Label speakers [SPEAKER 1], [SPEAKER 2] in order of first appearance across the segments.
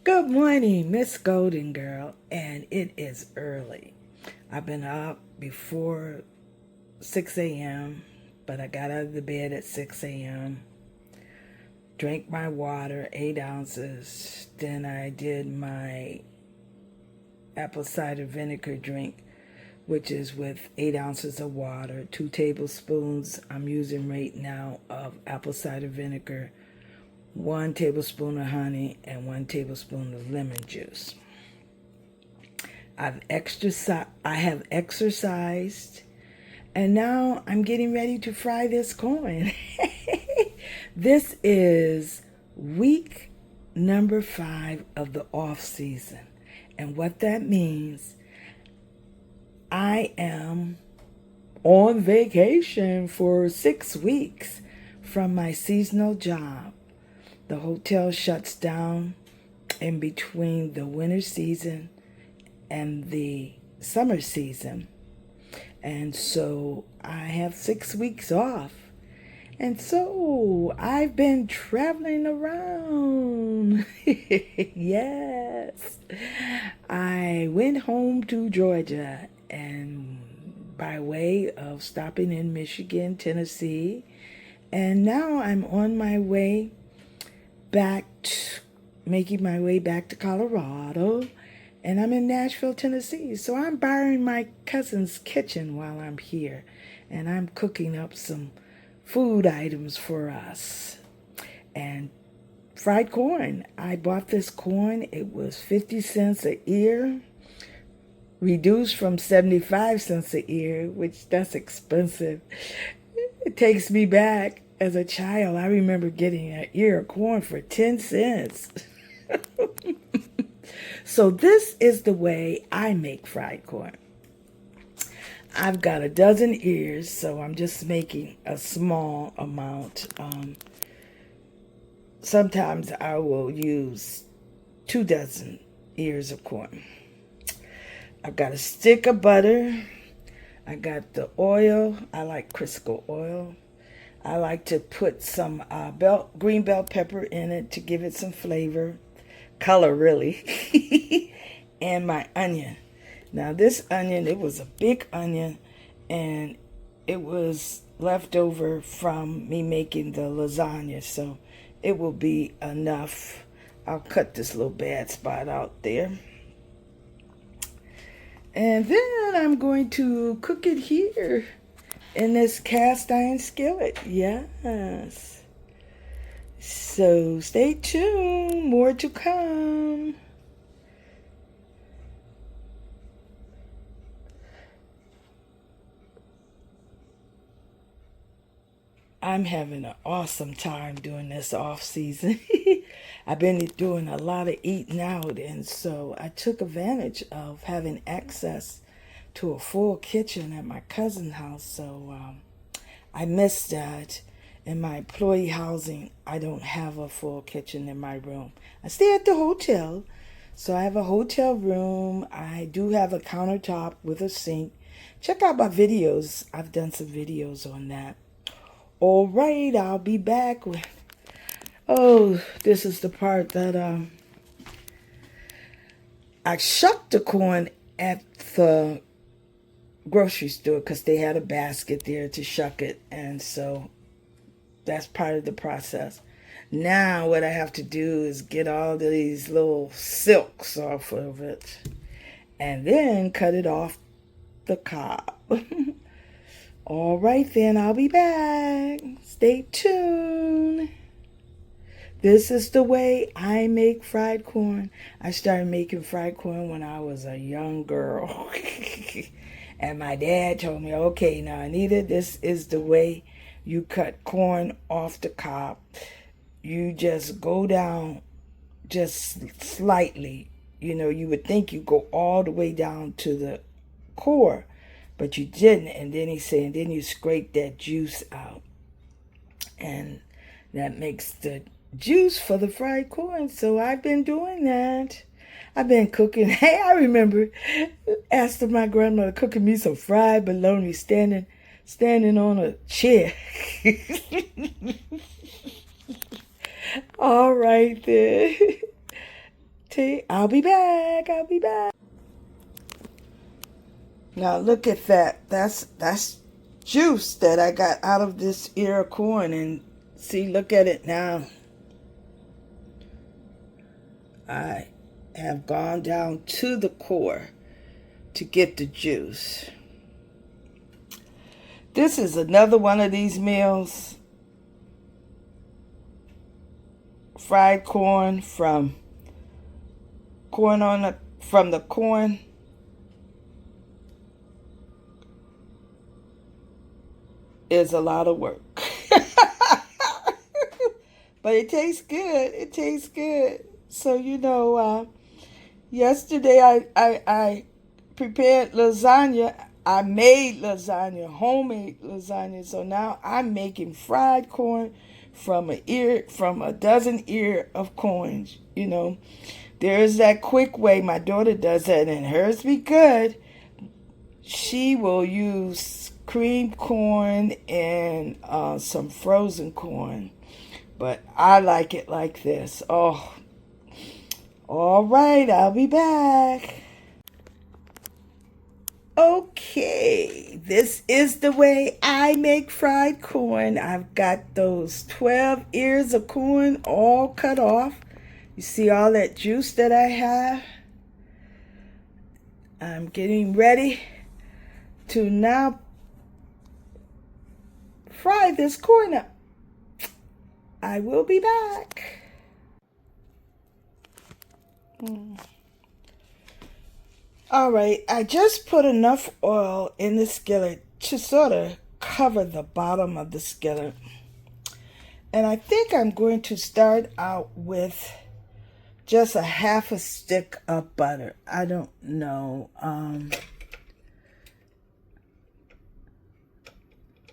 [SPEAKER 1] Good morning, Miss Golden Girl, and it is early. I've been up before 6 a.m., but I got out of the bed at 6 a.m., drank my water, 8 ounces, then I did my apple cider vinegar drink, which is with 8 ounces of water, 2 tablespoons I'm using right now of apple cider vinegar, 1 tablespoon of honey, and 1 tablespoon of lemon juice. I have exercised, and now I'm getting ready to fry this corn. This is week number 5 of the off season. And what that means, I am on vacation for 6 weeks from my seasonal job. The hotel shuts down in between the winter season and the summer season. And so I have 6 weeks off. And so I've been traveling around. Yes. I went home to Georgia and by way of stopping in Michigan, Tennessee. And now I'm on my way making my way back to Colorado, and I'm in Nashville, Tennessee. So I'm borrowing my cousin's kitchen while I'm here, and I'm cooking up some food items for us. And fried corn. I bought this corn. It was 50 cents a ear, reduced from 75 cents a ear, which that's expensive. It takes me back. As a child, I remember getting an ear of corn for 10 cents. So this is the way I make fried corn. I've got a dozen ears, so I'm just making a small amount. Sometimes I will use 2 dozen ears of corn. I've got a stick of butter. I got the oil. I like Crisco oil. I like to put some green bell pepper in it to give it some flavor, color really, and my onion. Now this onion, it was a big onion, and it was left over from me making the lasagna, so it will be enough. I'll cut this little bad spot out there. And then I'm going to cook it here in this cast iron skillet. Yes. So stay tuned. More to come. I'm having an awesome time doing this off season. I've been doing a lot of eating out, and so I took advantage of having access to a full kitchen at my cousin's house. So I missed that. In my employee housing, I don't have a full kitchen in my room. I stay at the hotel, so I have a hotel room. I do have a countertop with a sink. Check out my videos. I've done some videos on that. All right, I'll be back with... Oh, this is the part that I shucked the corn at the grocery store because they had a basket there to shuck it, and so that's part of the process. Now what I have to do is get all these little silks off of it and then cut it off the cob. All right, then I'll be back. Stay tuned. This is the way I make fried corn. I started making fried corn when I was a young girl. And my dad told me, okay, now Anita, this is the way you cut corn off the cob. You just go down just slightly. You know, you would think you go all the way down to the core, but you didn't. And then he said, and then you scrape that juice out. And that makes the juice for the fried corn. So I've been doing that. I've been cooking. Hey, I remember asking my grandmother cooking me some fried bologna standing on a chair. All right then. I'll be back. I'll be back. Now look at that. That's juice that I got out of this ear of corn. And see, look at it now. I have gone down to the core to get the juice. This is another one of these meals. Fried corn from the corn. Is a lot of work. But it tastes good. It tastes good. So, yesterday I prepared lasagna. I made lasagna, homemade lasagna. So now I'm making fried corn from a dozen ear of corn. There's that quick way my daughter does that, and hers be good. She will use creamed corn and some frozen corn. But I like it like this. Oh, all right, I'll be back. Okay, this is the way I make fried corn. I've got those 12 ears of corn all cut off. You see all that juice that I have? I'm getting ready to now fry this corn up. I will be back. All right, I just put enough oil in the skillet to sort of cover the bottom of the skillet. And I think I'm going to start out with just a half a stick of butter. I don't know.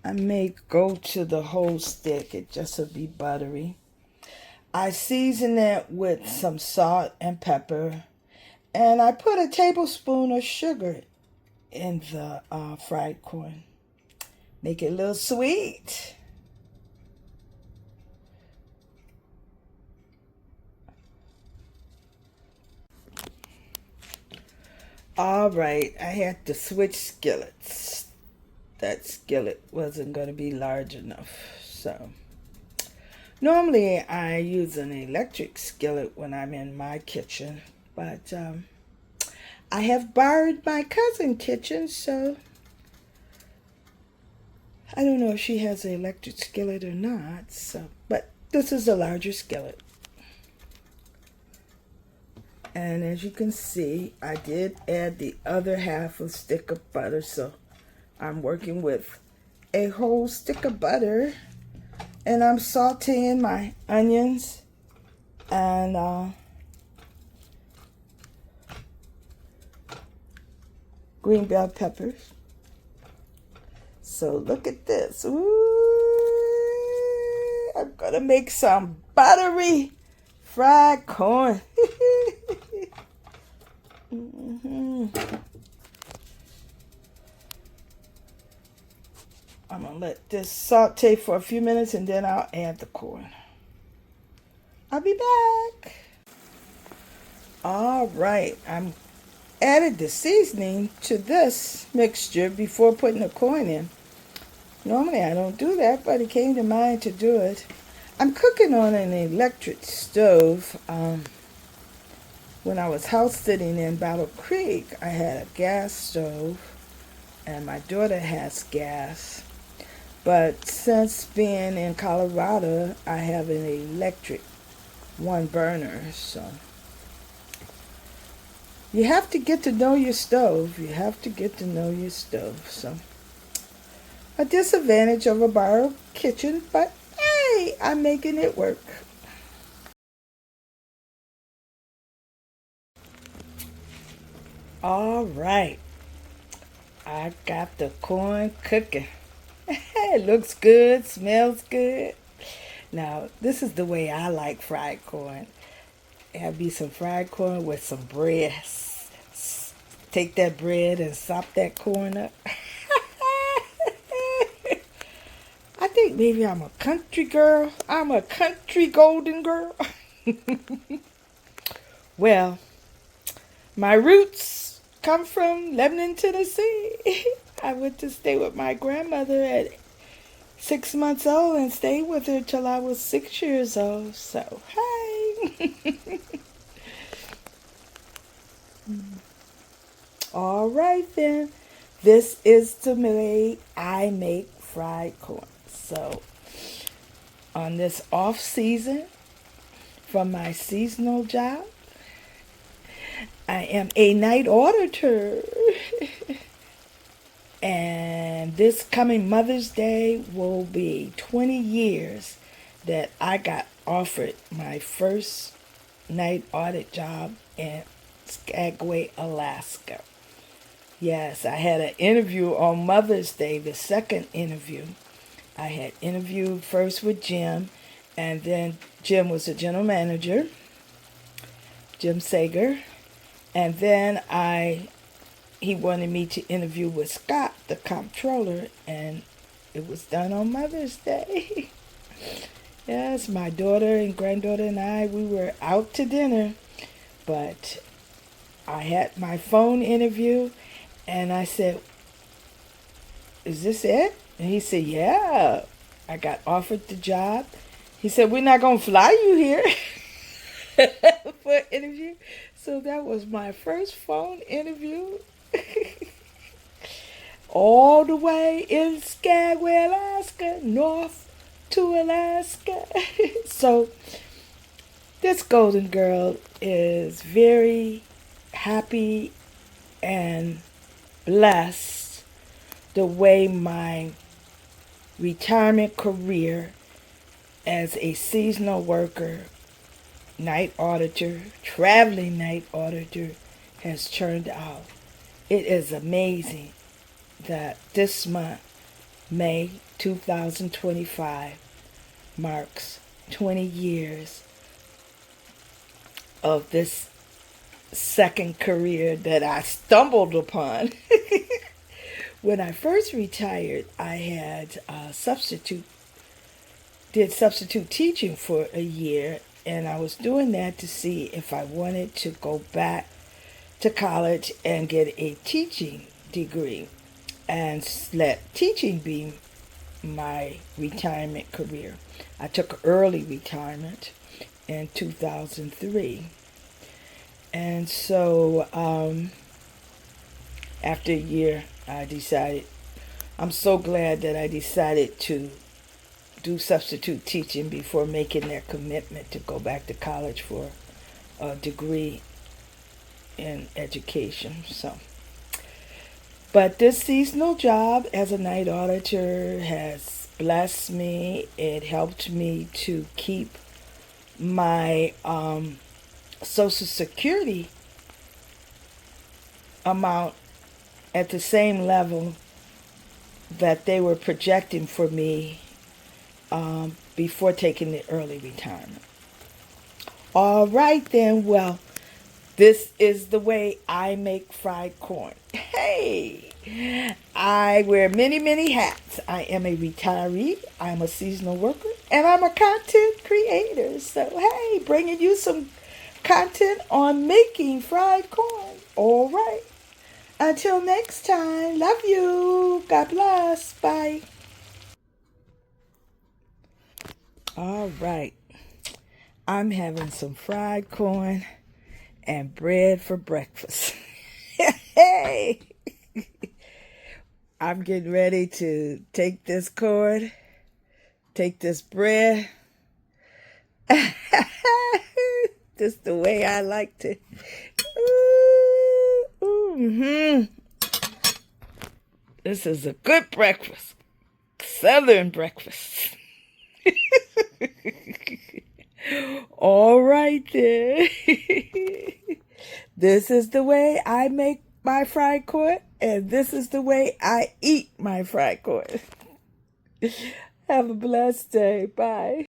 [SPEAKER 1] I may go to the whole stick. It just will be buttery. I season it with some salt and pepper. And I put a tablespoon of sugar in the fried corn. Make it a little sweet. All right, I had to switch skillets. That skillet wasn't going to be large enough. So normally I use an electric skillet when I'm in my kitchen. But I have borrowed my cousin's kitchen, so I don't know if she has an electric skillet or not. But this is a larger skillet. And as you can see, I did add the other half a stick of butter, so I'm working with a whole stick of butter. And I'm sauteing my onions and green bell peppers. So look at this. Ooh, I'm gonna make some buttery fried corn. I'm gonna let this saute for a few minutes and then I'll add the corn. I'll be back. All right, I'm added the seasoning to this mixture before putting the corn in. Normally I don't do that, but it came to mind to do it. I'm cooking on an electric stove. When I was house sitting in Battle Creek, I had a gas stove, and my daughter has gas. But since being in Colorado, I have an electric one burner, so you have to get to know your stove. You have to get to know your stove. So a disadvantage of a borrowed kitchen, but hey, I'm making it work. All right, I got the corn cooking. It looks good, smells good. Now, this is the way I like fried corn. Have me some fried corn with some bread. Take that bread and sop that corn up. I think maybe I'm a country girl. I'm a country golden girl. Well, my roots come from Lebanon, Tennessee. I went to stay with my grandmother at 6 months old and stayed with her till I was 6 years old. So, hey. All right then. This is the way I make fried corn. So, on this off season from my seasonal job, I am a night auditor. And this coming Mother's Day will be 20 years that I got offered my first night audit job in Skagway, Alaska. Yes, I had an interview on Mother's Day, the second interview. I had interviewed first with Jim, and then Jim was the general manager, Jim Sager, and then he wanted me to interview with Scott, the comptroller, and it was done on Mother's Day. Yes, my daughter and granddaughter and I, we were out to dinner, but I had my phone interview, and I said, "Is this it?" And he said, "Yeah." I got offered the job. He said, "We're not going to fly you here for an interview." So that was my first phone interview. All the way in Skagway, Alaska, north to Alaska. So this golden girl is very happy and blessed the way my retirement career as a seasonal worker, night auditor, traveling night auditor has turned out. It is amazing that this month, May 2025, marks 20 years of this second career that I stumbled upon. When I first retired, I had did substitute teaching for a year, and I was doing that to see if I wanted to go back to college and get a teaching degree and let teaching be my retirement career. I took early retirement in 2003. And so after a year, I decided, I'm so glad that I decided to do substitute teaching before making that commitment to go back to college for a degree in education. So, but this seasonal job as a night auditor has blessed me. It helped me to keep my Social Security amount at the same level that they were projecting for me before taking the early retirement. All right then, well, this is the way I make fried corn. Hey, I wear many, many hats. I am a retiree, I'm a seasonal worker, and I'm a content creator. So, hey, bringing you some content on making fried corn. All right. Until next time, love you. God bless. Bye. All right. I'm having some fried corn and bread for breakfast. Hey, I'm getting ready to take this corn, take this bread. This is the way I like to. This is a good breakfast. Southern breakfast. All right then. This is the way I make my fried corn, and this is the way I eat my fried corn. Have a blessed day. Bye.